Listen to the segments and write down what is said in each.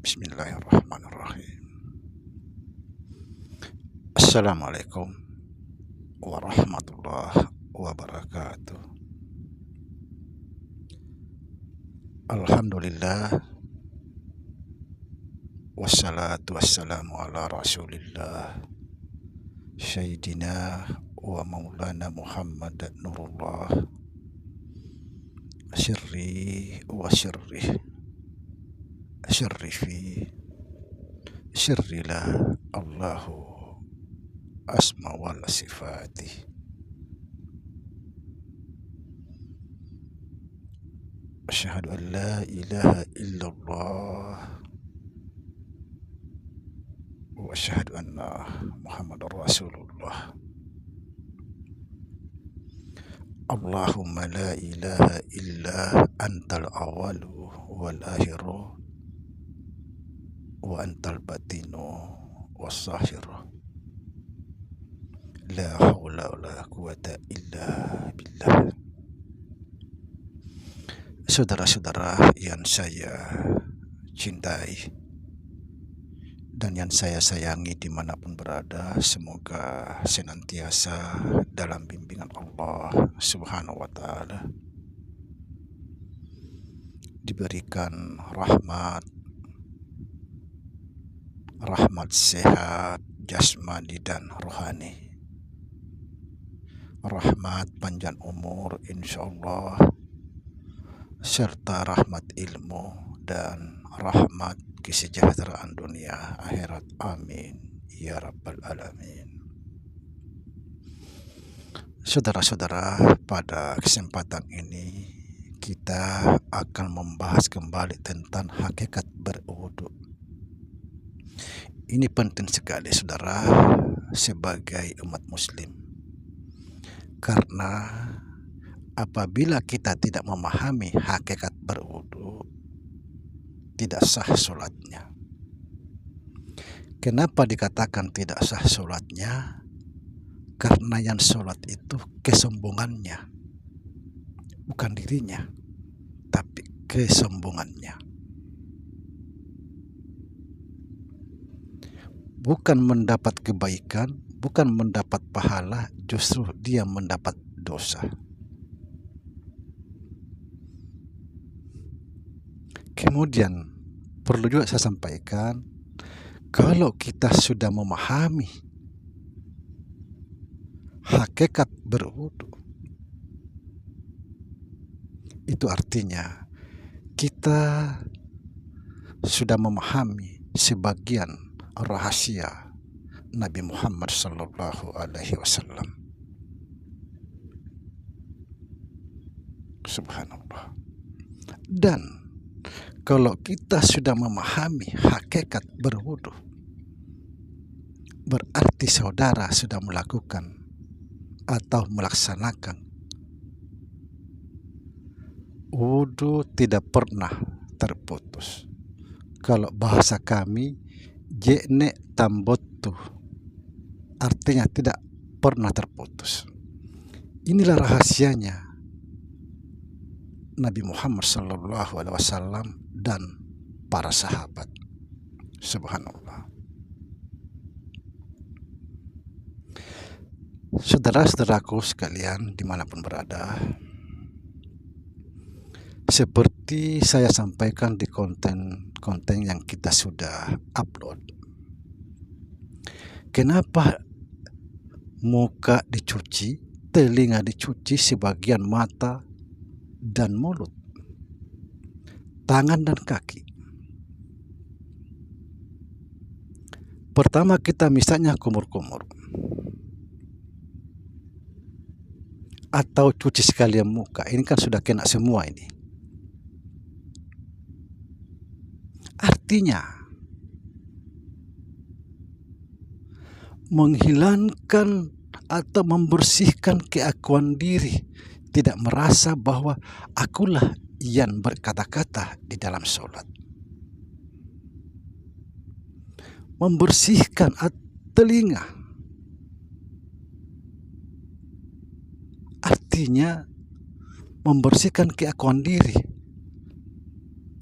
Bismillahirrahmanirrahim. Assalamualaikum warahmatullahi wabarakatuh. Alhamdulillah, wassalatu wassalamu ala rasulillah Sayyidina wa maulana Muhammad Nurullah sirri wa sirri syarrifi syirrilah Allahu asma wal sifati. Asyhadu an la ilaha illallah wa asyhadu anna Muhammadar Rasulullah. Allahumma la ilaha illa antal awalu wal akhiru wa antal batinu was zahiru. La haula wa la quwata illa billah. Saudara-saudara yang saya cintai dan yang saya sayangi dimanapun berada, semoga senantiasa dalam bimbingan Allah Subhanahu wa Ta'ala, diberikan rahmat sehat jasmani dan rohani, rahmat panjang umur insyaallah, serta rahmat ilmu dan rahmat kesejahteraan dunia akhirat. Amin ya rabbal alamin. Saudara-saudara, pada kesempatan ini kita akan membahas kembali tentang hakikat berwudu. Ini penting sekali, saudara, sebagai umat muslim, karena apabila kita tidak memahami hakikat berwudu, tidak sah sholatnya. Kenapa dikatakan tidak sah sholatnya? Karena yang sholat itu kesombongannya, bukan dirinya, tapi kesombongannya. Bukan mendapat kebaikan, bukan mendapat pahala, justru dia mendapat dosa. Kemudian perlu juga saya sampaikan, kalau kita sudah memahami hakikat berwudu, itu artinya kita sudah memahami sebagian rahasia Nabi Muhammad Sallallahu Alaihi Wasallam. Subhanallah. Dan kalau kita sudah memahami hakikat berwudu, berarti saudara sudah melakukan atau melaksanakan wudu tidak pernah terputus. Kalau bahasa kami, jene tambotu, artinya tidak pernah terputus. Inilah rahasianya Nabi Muhammad Sallallahu Alaihi Wasallam dan para sahabat. Subhanallah. Saudara-saudaraku sekalian dimanapun berada, seperti saya sampaikan di konten yang kita sudah upload, kenapa muka dicuci, telinga dicuci, sebagian mata dan mulut, tangan dan kaki? Pertama kita misalnya kumur-kumur, atau cuci sekalian muka, ini kan sudah kena semua ini. Artinya menghilangkan atau membersihkan keakuan diri, tidak merasa bahwa akulah yang berkata-kata di dalam sholat. Membersihkan telinga, artinya membersihkan keakuan diri,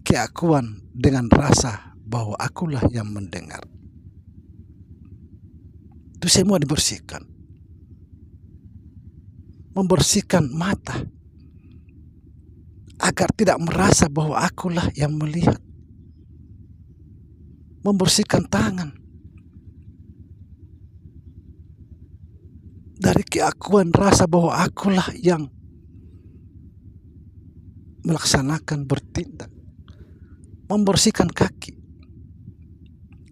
keakuan dengan rasa bahwa akulah yang mendengar. Itu semua dibersihkan. Membersihkan mata agar tidak merasa bahwa akulah yang melihat. Membersihkan tangan dari keakuan rasa bahwa akulah yang melaksanakan, bertindak. Membersihkan kaki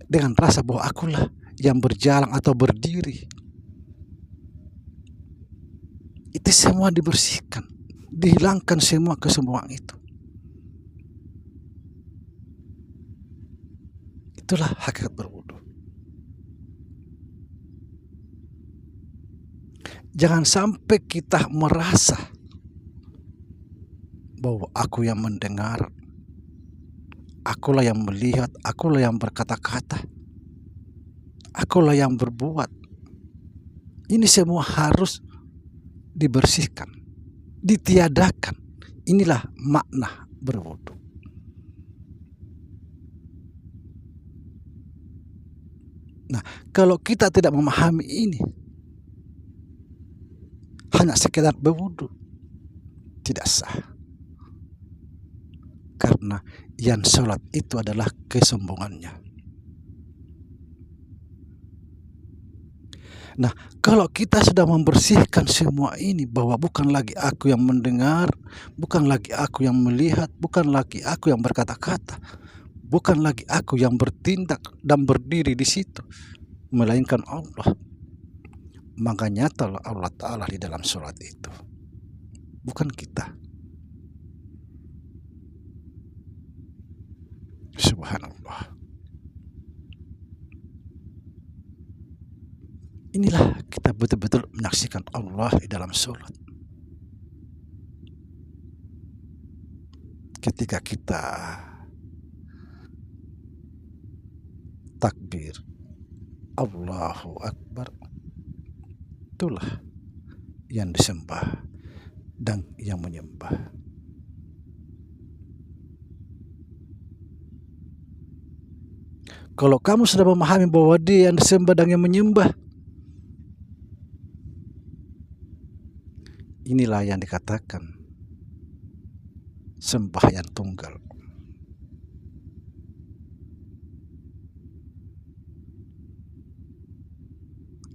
dengan rasa bahwa akulah yang berjalan atau berdiri. Itu semua dibersihkan, dihilangkan semua kesombongan itu. Itulah hakikat berwudu. Jangan sampai kita merasa bahwa aku yang mendengar, akulah yang melihat, akulah yang berkata-kata, akulah yang berbuat. Ini semua harus dibersihkan, ditiadakan. Inilah makna berwudu. Nah, kalau kita tidak memahami ini, hanya sekedar berwudu, tidak sah. Karena yang sholat itu adalah kesombongannya. Nah, kalau kita sudah membersihkan semua ini, bahwa bukan lagi aku yang mendengar, bukan lagi aku yang melihat, bukan lagi aku yang berkata-kata, bukan lagi aku yang bertindak dan berdiri di situ, melainkan Allah. Maka nyatalah Allah Ta'ala di dalam sholat itu, bukan kita. Subhanallah. Inilah kita betul-betul menyaksikan Allah di dalam sholat. Ketika kita takbir, Allahu Akbar, itulah yang disembah dan yang menyembah. Kalau kamu sudah memahami bahwa Dia yang disembah dan yang menyembah, inilah yang dikatakan sembahyang tunggal.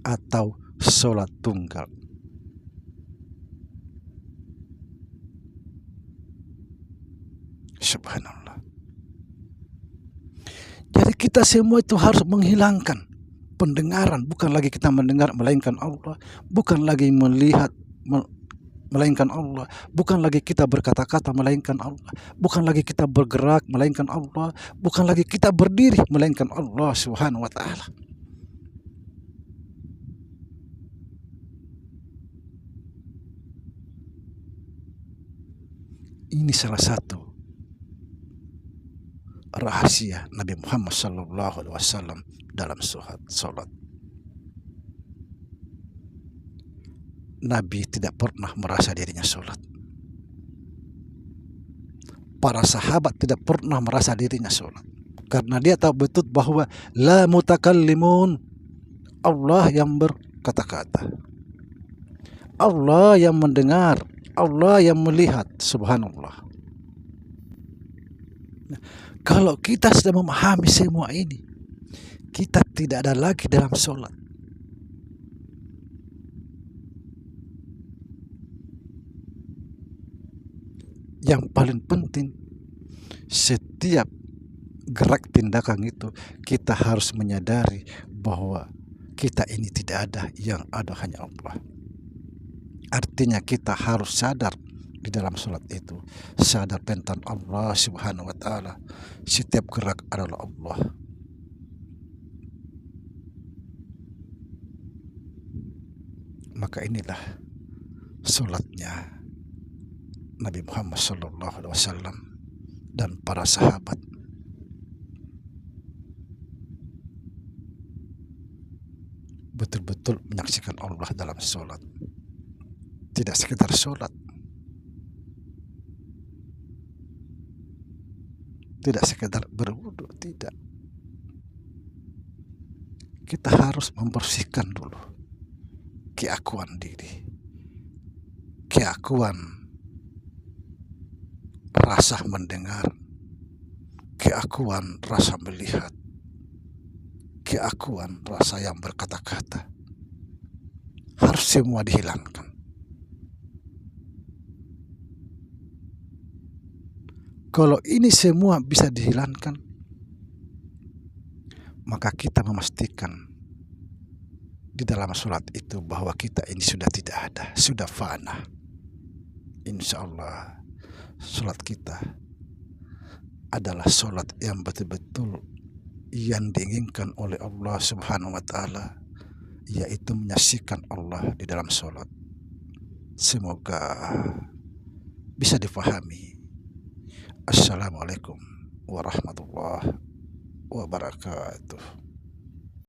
Atau sholat tunggal. Subhanallah. Jadi kita semua itu harus menghilangkan pendengaran. Bukan lagi kita mendengar, melainkan Allah. Bukan lagi melihat, melainkan Allah. Bukan lagi kita berkata-kata, melainkan Allah. Bukan lagi kita bergerak, melainkan Allah. Bukan lagi kita berdiri, melainkan Allah Subhanahu wa ta'ala. Ini salah satu rahasia Nabi Muhammad SAW dalam sholat. Nabi tidak pernah merasa dirinya sholat. Para sahabat tidak pernah merasa dirinya sholat. Karena dia tahu betul bahwa la mutakallimun, Allah yang berkata-kata, Allah yang mendengar, Allah yang melihat. Subhanallah. Kalau kita sudah memahami semua ini, kita tidak ada lagi dalam sholat. Yang paling penting, setiap gerak tindakan itu kita harus menyadari bahwa kita ini tidak ada, yang ada hanya Allah. Artinya kita harus sadar di dalam sholat itu, sadar tentang Allah Subhanahu wa ta'ala. Setiap gerak adalah Allah. Maka inilah sholatnya Nabi Muhammad SAW dan para sahabat. Betul-betul menyaksikan Allah dalam sholat. Tidak sekedar sholat, tidak sekedar berwudu, tidak. Kita harus membersihkan dulu keakuan diri, keakuan rasa mendengar, keakuan rasa melihat, keakuan rasa yang berkata-kata. Harus semua dihilangkan. Kalau ini semua bisa dihilangkan, maka kita memastikan di dalam sholat itu bahwa kita ini sudah tidak ada, sudah fana. Insya Allah sholat kita adalah sholat yang betul-betul yang diinginkan oleh Allah Subhanahu wa Ta'ala, yaitu menyaksikan Allah di dalam sholat. Semoga bisa difahami. Assalamualaikum warahmatullahi wabarakatuh.